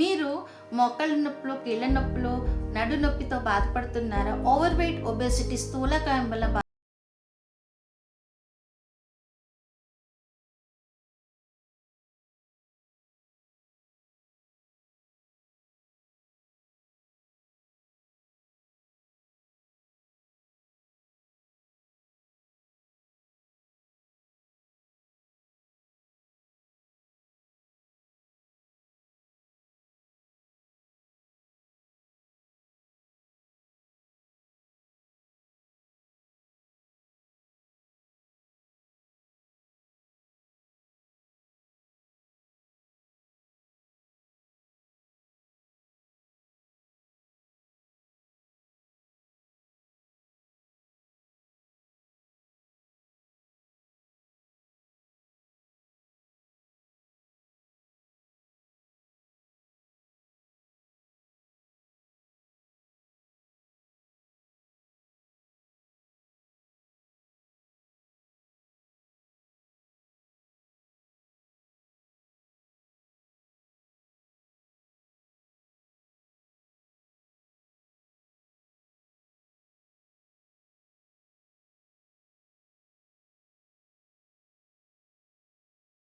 మీరు మోకాళ్ళ నొప్పులు, కీళ్ళ నొప్పులు, నడు నొప్పితో బాధపడుతున్నారా? ఓవర్ వెయిట్, ఒబేసిటీ, స్థూలకాయం వల్ల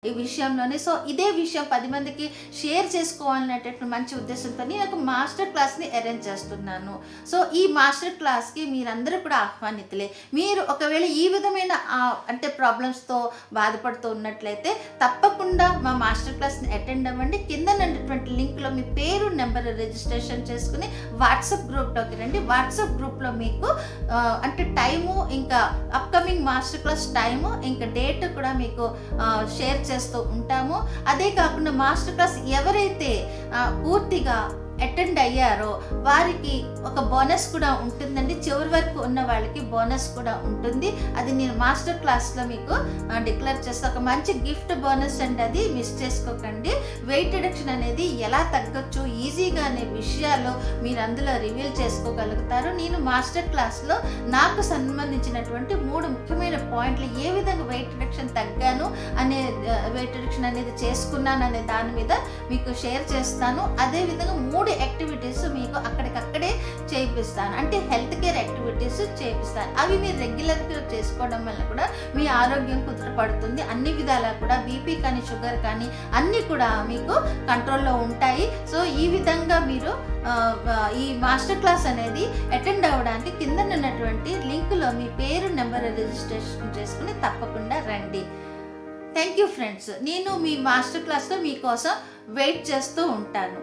ఈ విషయంలోనే. సో ఇదే విషయం 10 మందికి షేర్ చేసుకోవాలనేటటువంటి మంచి ఉద్దేశంతో నేను ఒక మాస్టర్ క్లాస్ని అరేంజ్ చేస్తున్నాను. సో ఈ మాస్టర్ క్లాస్కి మీరందరూ కూడా ఆహ్వానితులే. మీరు ఒకవేళ ఈ విధమైన అంటే ప్రాబ్లమ్స్తో బాధపడుతూ ఉన్నట్లయితే తప్పకుండా మా మాస్టర్ క్లాస్ని అటెండ్ అవ్వండి. కింద ఉన్నటువంటి లింక్లో మీ పేరు, నెంబర్ రిజిస్ట్రేషన్ చేసుకుని వాట్సాప్ గ్రూప్లోకి రండి. వాట్సాప్ గ్రూప్లో మీకు అంటే టైము, ఇంకా అప్కమింగ్ మాస్టర్ క్లాస్ టైము, ఇంకా డేట్ కూడా మీకు షేర్ చేస్తూ ఉంటాము. అదే కాకుండా మాస్టర్ క్లాస్ ఎవరైతే పూర్తిగా అటెండ్ అయ్యారో వారికి ఒక బోనస్ కూడా ఉంటుందండి. చివరి వరకు ఉన్న వాళ్ళకి బోనస్ కూడా ఉంటుంది. అది నేను మాస్టర్ క్లాస్లో మీకు డిక్లేర్ చేస్తే ఒక మంచి గిఫ్ట్ బోనస్ అండి, అది మిస్ చేసుకోకండి. వెయిట్ రిడక్షన్ అనేది ఎలా తగ్గొచ్చు ఈజీగా అనే విషయాలు మీరు అందులో రివీల్ చేసుకోగలుగుతారు. నేను మాస్టర్ క్లాస్లో నాకు సంబంధించినటువంటి 3 ముఖ్యమైన పాయింట్లు, ఏ విధంగా వెయిట్ రిడక్షన్ తగ్గాను అనే, వెయిట్ రిడక్షన్ అనేది చేసుకున్నాను అనే దాని మీద మీకు షేర్ చేస్తాను. అదేవిధంగా 3 యాక్టివిటీస్ మీకు అక్కడికక్కడే చేయిస్తాను, అంటే హెల్త్ కేర్ యాక్టివిటీస్ చేయిస్తాను. అవి మీరు రెగ్యులర్గా చేసుకోవడం వల్ల కూడా మీ ఆరోగ్యం కుదుటపడుతుంది. అన్ని విధాలా కూడా బీపీ కానీ, షుగర్ కానీ అన్నీ కూడా మీకు కంట్రోల్లో ఉంటాయి. సో ఈ విధంగా మీరు ఈ మాస్టర్ క్లాస్ అనేది అటెండ్ అవ్వడానికి కింద ఉన్నటువంటి లింకులో మీ పేరు, నెంబర్ రిజిస్ట్రేషన్ చేసుకుని తప్పకుండా రండి. Thank you friends. నేను మీ మాస్టర్ క్లాస్లో మీకోసం వెయిట్ చేస్తూ ఉంటాను.